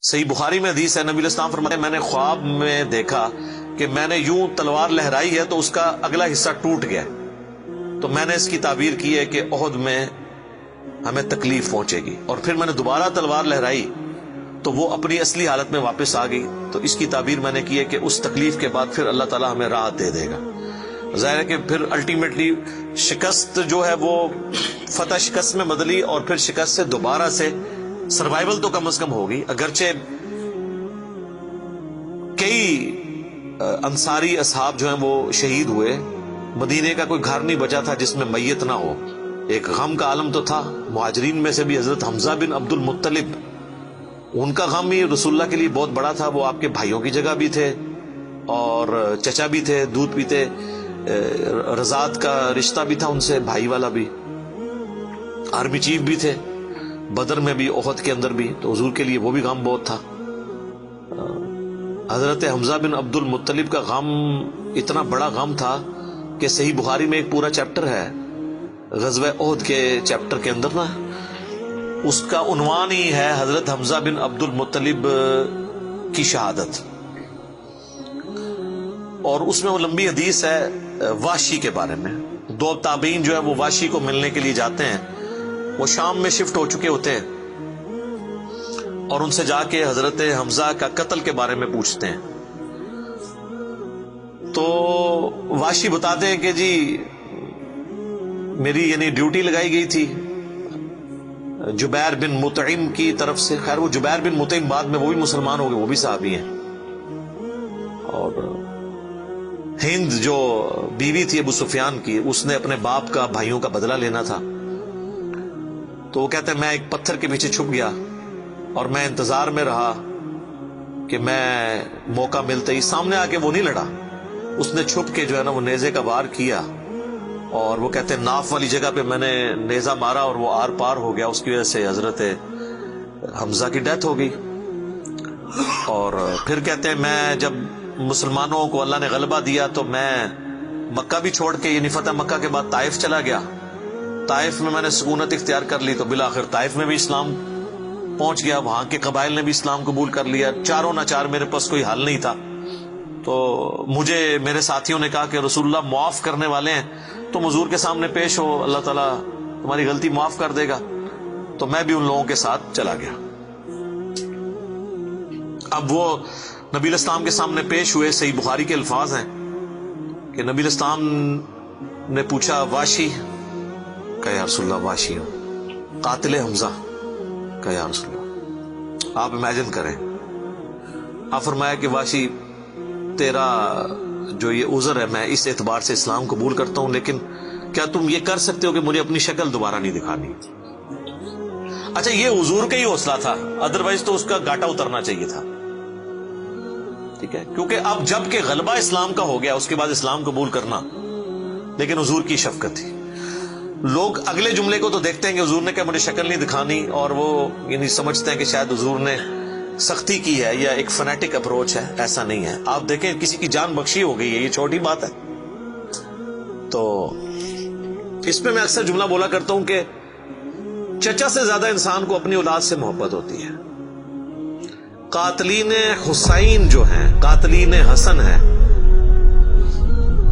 صحیح بخاری میں حدیث ہے، نبی علیہ السلام فرماتے ہیں میں نے خواب میں دیکھا کہ میں نے یوں تلوار لہرائی ہے تو اس کا اگلا حصہ ٹوٹ گیا، تو میں نے اس کی تعبیر کی ہے کہ احد میں ہمیں تکلیف پہنچے گی، اور پھر میں نے دوبارہ تلوار لہرائی تو وہ اپنی اصلی حالت میں واپس آ گئی، تو اس کی تعبیر میں نے کی ہے کہ اس تکلیف کے بعد پھر اللہ تعالیٰ ہمیں راحت دے دے گا۔ ظاہر ہے کہ پھر الٹیمیٹلی شکست جو ہے وہ فتح شکست میں بدلی، اور پھر شکست سے دوبارہ سے سروائیول تو کم از کم ہوگی، اگرچہ کئی انصاری اصحاب جو ہیں وہ شہید ہوئے، مدینے کا کوئی گھر نہیں بچا تھا جس میں میت نہ ہو، ایک غم کا عالم تو تھا۔ مہاجرین میں سے بھی حضرت حمزہ بن عبد المطلب، ان کا غم ہی رسول اللہ کے لیے بہت بڑا تھا، وہ آپ کے بھائیوں کی جگہ بھی تھے اور چچا بھی تھے، دودھ پیتے، رضاعت کا رشتہ بھی تھا ان سے، بھائی والا بھی، آرمی چیف بھی تھے، بدر میں بھی احد کے اندر بھی، تو حضور کے لیے وہ بھی غم بہت تھا۔ حضرت حمزہ بن عبد المطلب کا غم اتنا بڑا غم تھا کہ صحیح بخاری میں ایک پورا چیپٹر ہے غزوہ احد کے چیپٹر کے اندر نا، اس کا عنوان ہی ہے حضرت حمزہ بن عبد المطلب کی شہادت، اور اس میں وہ لمبی حدیث ہے واشی کے بارے میں۔ دو تابعین جو ہے وہ واشی کو ملنے کے لیے جاتے ہیں، وہ شام میں شفٹ ہو چکے ہوتے ہیں، اور ان سے جا کے حضرت حمزہ کا قتل کے بارے میں پوچھتے ہیں، تو واشی بتاتے ہیں کہ جی میری یعنی ڈیوٹی لگائی گئی تھی جبیر بن مطعم کی طرف سے۔ خیر وہ جبیر بن مطعم بعد میں وہ بھی مسلمان ہو گئے، وہ بھی صحابی ہیں، اور ہند جو بیوی تھی ابو سفیان کی، اس نے اپنے باپ کا بھائیوں کا بدلہ لینا تھا، تو وہ کہتے ہیں میں ایک پتھر کے پیچھے چھپ گیا اور میں انتظار میں رہا کہ میں موقع ملتے ہی سامنے آ کے وہ نہیں لڑا، اس نے چھپ کے جو ہے نا وہ نیزے کا وار کیا، اور وہ کہتے ہیں ناف والی جگہ پہ میں نے نیزہ مارا اور وہ آر پار ہو گیا، اس کی وجہ سے حضرت حمزہ کی ڈیتھ ہو گئی۔ اور پھر کہتے ہیں میں جب مسلمانوں کو اللہ نے غلبہ دیا تو میں مکہ بھی چھوڑ کے یعنی فتح مکہ کے بعد طائف چلا گیا، طائف میں نے سکونت اختیار کر لی، تو بالآخر طائف میں بھی اسلام پہنچ گیا، وہاں کے قبائل نے بھی اسلام قبول کر لیا، چاروں ناچار میرے پاس کوئی حل نہیں تھا، تو مجھے میرے ساتھیوں نے کہا کہ رسول اللہ معاف کرنے والے ہیں، تم حضور کے سامنے پیش ہو، اللہ تعالیٰ تمہاری غلطی معاف کر دے گا، تو میں بھی ان لوگوں کے ساتھ چلا گیا۔ اب وہ نبی علیہ السلام کے سامنے پیش ہوئے، صحیح بخاری کے الفاظ ہیں کہ نبی علیہ السلام نے پوچھا واشی کہ یا رسول اللہ واشی ہوں، قاتل حمزہ کہ یا رسول اللہ۔ آپ امیجن کریں، آپ فرمایا کہ واشی تیرا جو یہ عذر ہے میں اس اعتبار سے اسلام قبول کرتا ہوں، لیکن کیا تم یہ کر سکتے ہو کہ مجھے اپنی شکل دوبارہ نہیں دکھانی؟ اچھا یہ حضور کا ہی حوصلہ تھا، ادروائز تو اس کا گاٹا اترنا چاہیے تھا، ٹھیک ہے، کیونکہ اب جب کہ غلبہ اسلام کا ہو گیا اس کے بعد اسلام قبول کرنا، لیکن حضور کی شفقت تھی۔ لوگ اگلے جملے کو تو دیکھتے ہیں کہ حضور نے کہا مجھے شکل نہیں دکھانی، اور وہ یعنی سمجھتے ہیں کہ شاید حضور نے سختی کی ہے یا ایک فنیٹک اپروچ ہے، ایسا نہیں ہے۔ آپ دیکھیں کسی کی جان بخشی ہو گئی ہے، یہ چھوٹی بات ہے۔ تو اس پہ میں اکثر جملہ بولا کرتا ہوں کہ چچا سے زیادہ انسان کو اپنی اولاد سے محبت ہوتی ہے۔ قاتلین حسین جو ہیں، قاتلین حسن ہیں،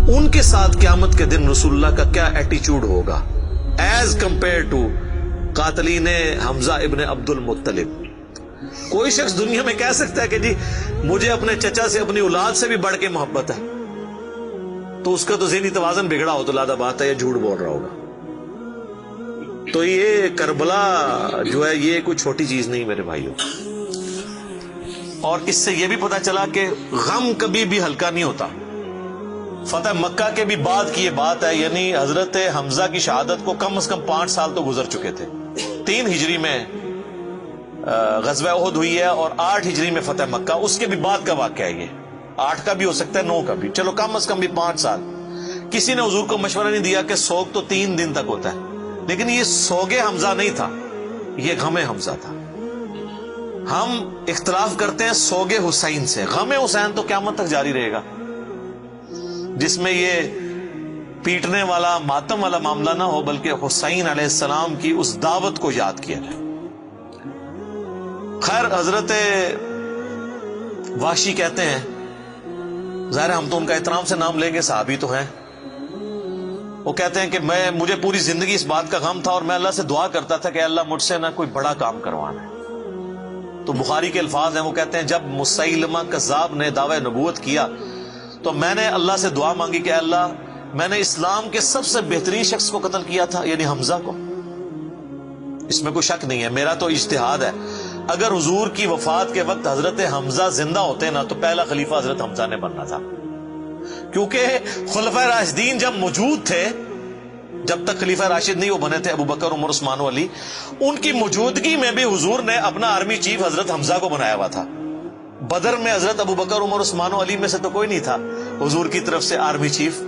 ان کے ساتھ قیامت کے دن رسول اللہ کا کیا ایٹیچیوڈ ہوگا ایز کمپیئر ٹو قاتلین حمزہ ابن عبد المطلب۔ کوئی شخص دنیا میں کہہ سکتا ہے کہ جی مجھے اپنے چچا سے اپنی اولاد سے بھی بڑھ کے محبت ہے، تو اس کا تو ذہنی توازن بگڑا ہو تو لادہ بات ہے، یہ جھوٹ بول رہا ہوگا۔ تو یہ کربلا جو ہے یہ کوئی چھوٹی چیز نہیں میرے بھائیوں، اور اس سے یہ بھی پتا چلا کہ غم کبھی بھی ہلکا نہیں ہوتا۔ فتح مکہ کے بھی بعد کی یہ بات ہے، یعنی حضرت حمزہ کی شہادت کو کم از کم 5 سال تو گزر چکے تھے۔ 3 ہجری میں غزوہ احد ہوئی ہے اور 8 ہجری میں فتح مکہ، اس کے بھی بعد کا واقعہ ہے، یہ 8 کا بھی ہو سکتا ہے 9 کا بھی، چلو کم از کم بھی 5 سال۔ کسی نے حضور کو مشورہ نہیں دیا کہ سوگ تو 3 دن تک ہوتا ہے، لیکن یہ سوگ حمزہ نہیں تھا، یہ غم حمزہ تھا۔ ہم اختلاف کرتے ہیں سوگ حسین سے، غم حسین تو قیامت تک جاری رہے گا، جس میں یہ پیٹنے والا ماتم والا معاملہ نہ ہو، بلکہ حسین علیہ السلام کی اس دعوت کو یاد کیا جائے۔ خیر حضرت وحشی کہتے ہیں، ظاہر ہم تو ان کا احترام سے نام لیں گے، صحابی تو ہیں، وہ کہتے ہیں کہ مجھے پوری زندگی اس بات کا غم تھا اور میں اللہ سے دعا کرتا تھا کہ اللہ مجھ سے نہ کوئی بڑا کام کروانا ہے۔ تو بخاری کے الفاظ ہیں، وہ کہتے ہیں جب مسیلمہ کذاب نے دعوی نبوت کیا تو میں نے اللہ سے دعا مانگی کہ اللہ میں نے اسلام کے سب سے بہترین شخص کو قتل کیا تھا، یعنی حمزہ کو، اس میں کوئی شک نہیں ہے، میرا تو اجتہاد ہے، اگر حضور کی وفات کے وقت حضرت حمزہ زندہ ہوتے نا تو پہلا خلیفہ حضرت حمزہ نے بننا تھا، کیونکہ خلفائے راشدین جب موجود تھے، جب تک خلیفہ راشد نہیں وہ بنے تھے ابو بکر عمر عثمان و علی، ان کی موجودگی میں بھی حضور نے اپنا آرمی چیف حضرت حمزہ کو بنایا ہوا تھا۔ بدر میں حضرت ابو بکر عمر عثمان و علی میں سے تو کوئی نہیں تھا حضور کی طرف سے آرمی چیف،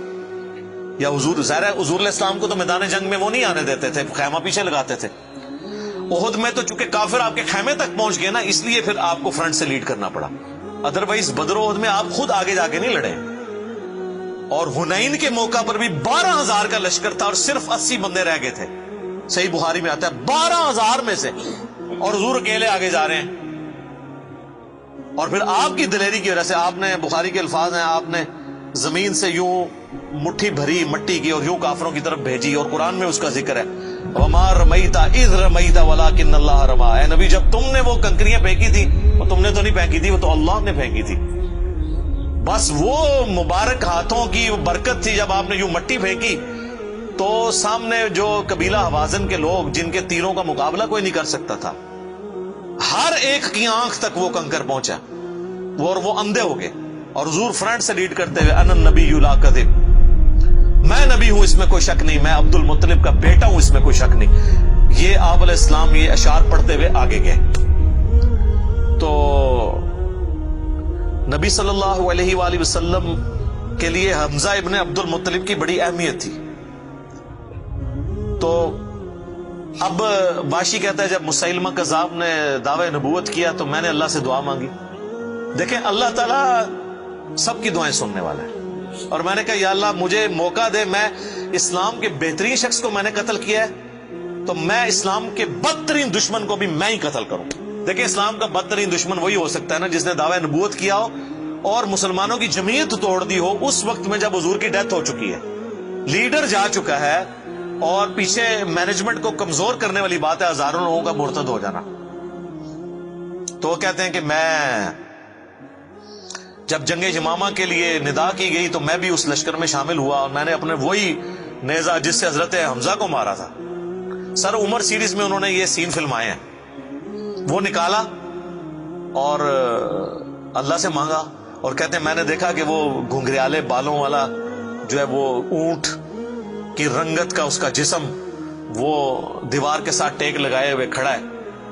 یا حضور ظاہر ہے حضور علیہ السلام کو تو میدان جنگ میں وہ نہیں آنے دیتے تھے، خیمہ پیچھے لگاتے تھے۔ احد میں تو چونکہ کافر آپ کے خیمے تک پہنچ گئے نا، اس لیے پھر آپ کو فرنٹ سے لیڈ کرنا پڑا، ادروائز بدر و احد میں آپ خود آگے جا کے نہیں لڑے۔ اور حنین کے موقع پر بھی 12,000 کا لشکر تھا اور صرف 80 بندے رہ گئے تھے، صحیح بخاری میں آتا ہے 12,000 میں سے، اور حضور اکیلے آگے جا رہے ہیں۔ اور پھر آپ کی دلیری کی وجہ سے آپ نے، بخاری کے الفاظ ہیں، آپ نے زمین سے یوں مٹھی بھری مٹی کی اور یوں کافروں کی طرف بھیجی، اور قرآن میں اس کا ذکر ہے وَمَا رَمَيْتَ إِذْ رَمَيْتَ وَلَكِنَّ اللَّهَ رَمَىٰ، اے نبی جب تم نے وہ کنکریاں پھینکی تھی وہ تم نے تو نہیں پھینکی تھی، وہ تو اللہ نے پھینکی تھی، بس وہ مبارک ہاتھوں کی برکت تھی۔ جب آپ نے یوں مٹی پھینکی تو سامنے جو قبیلہ حوازن کے لوگ جن کے تیروں کا مقابلہ کوئی نہیں کر سکتا تھا، ہر ایک کی آنکھ تک وہ کنکر پہنچا، اور وہ اندھے ہو گئے، اور حضور فرنٹ سے لیڈ کرتے ہوئے انا النبی لا کذب، میں نبی ہوں اس میں کوئی شک نہیں، میں عبد المطلب کا بیٹا ہوں اس میں کوئی شک نہیں، یہ آپ علیہ السلام یہ اشعار پڑھتے ہوئے آگے گئے۔ تو نبی صلی اللہ علیہ وآلہ وسلم کے لیے حمزہ ابن عبد المطلب کی بڑی اہمیت تھی۔ تو اب واشی کہتا ہے جب مسیلمہ کذاب نے دعوی نبوت کیا تو میں نے اللہ سے دعا مانگی۔ دیکھیں اللہ تعالیٰ سب کی دعائیں سننے والا ہے، اور میں نے کہا یا اللہ مجھے موقع دے، میں اسلام کے بہترین شخص کو میں نے قتل کیا ہے تو میں اسلام کے بدترین دشمن کو بھی میں ہی قتل کروں۔ دیکھیں اسلام کا بدترین دشمن وہی ہو سکتا ہے نا جس نے دعوی نبوت کیا ہو اور مسلمانوں کی جمعیت توڑ دی ہو اس وقت میں جب حضور کی ڈیتھ ہو چکی ہے، لیڈر جا چکا ہے، اور پیچھے مینجمنٹ کو کمزور کرنے والی بات ہے ہزاروں لوگوں کا مرتد ہو جانا۔ تو وہ کہتے ہیں کہ میں جب جنگ یمامہ کے لیے ندا کی گئی تو میں بھی اس لشکر میں شامل ہوا، اور میں نے اپنے وہی نیزہ جس سے حضرت حمزہ کو مارا تھا، سر عمر سیریز میں انہوں نے یہ سین فلمائے ہیں، وہ نکالا اور اللہ سے مانگا، اور کہتے ہیں میں نے دیکھا کہ وہ گھنگریالے بالوں والا جو ہے وہ اونٹ کی رنگت کا اس کا جسم وہ دیوار کے ساتھ ٹیک لگائے ہوئے کھڑا ہے۔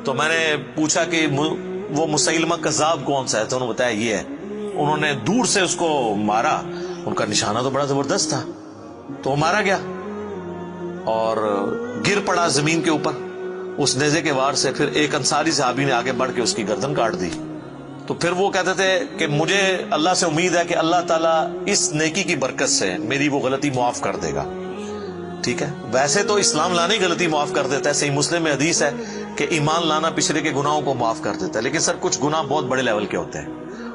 تو میں نے پوچھا کہ وہ مسیلمہ کذاب کون سا ہے، تو انہوں نے بتایا یہ ہے۔ انہوں نے دور سے اس کو مارا، ان کا نشانہ تو بڑا زبردست تھا، تو وہ مارا گیا اور گر پڑا زمین کے اوپر اس نیزے کے وار سے۔ پھر ایک انصاری صحابی نے آگے بڑھ کے اس کی گردن کاٹ دی۔ تو پھر وہ کہتے تھے کہ مجھے اللہ سے امید ہے کہ اللہ تعالیٰ اس نیکی کی برکت سے میری وہ غلطی معاف کر دے گا۔ ٹھیک ہے، ویسے تو اسلام لانے کی غلطی معاف کر دیتا ہے، صحیح مسلم میں حدیث ہے کہ ایمان لانا پچھلے کے گناہوں کو معاف کر دیتا ہے، لیکن سر کچھ گناہ بہت بڑے لیول کے ہوتے ہیں،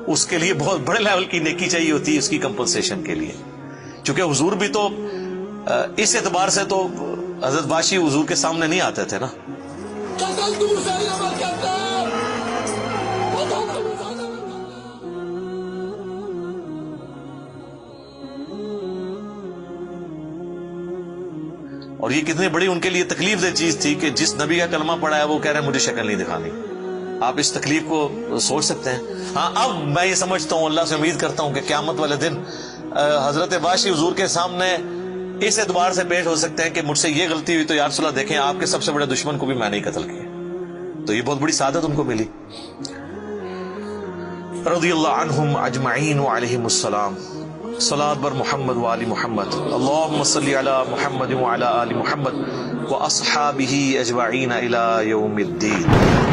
اس کے لیے بہت بڑے لیول کی نیکی چاہیے ہوتی ہے اس کی کمپنسیشن کے لیے، چونکہ حضور بھی تو اس اعتبار سے تو حضرت واشی حضور کے سامنے نہیں آتے تھے نا۔ اور یہ کتنی بڑی ان کے لیے تکلیف دہ چیز تھی کہ جس نبی کا کلمہ پڑھا ہے وہ کہہ رہے ہیں مجھے شکل نہیں دکھانی۔ آپ اس تکلیف کو سوچ سکتے ہیں۔ ہاں اب میں یہ سمجھتا ہوں، اللہ سے امید کرتا ہوں کہ قیامت والے دن حضرت واشی حضور کے سامنے اس اعتبار سے پیش ہو سکتے ہیں کہ مجھ سے یہ غلطی ہوئی تو یا رسول اللہ دیکھیں آپ کے سب سے بڑے دشمن کو بھی میں نہیں قتل کیا، تو یہ بہت بڑی سعادت ان کو ملی۔ رضی اللہ عنہم اجمعین وعلیہم السلام۔ صلاۃ بر محمد وآل محمد، اللہم صلی علی محمد وعلی آل محمد واصحابہ اجمعین الی یوم الدین۔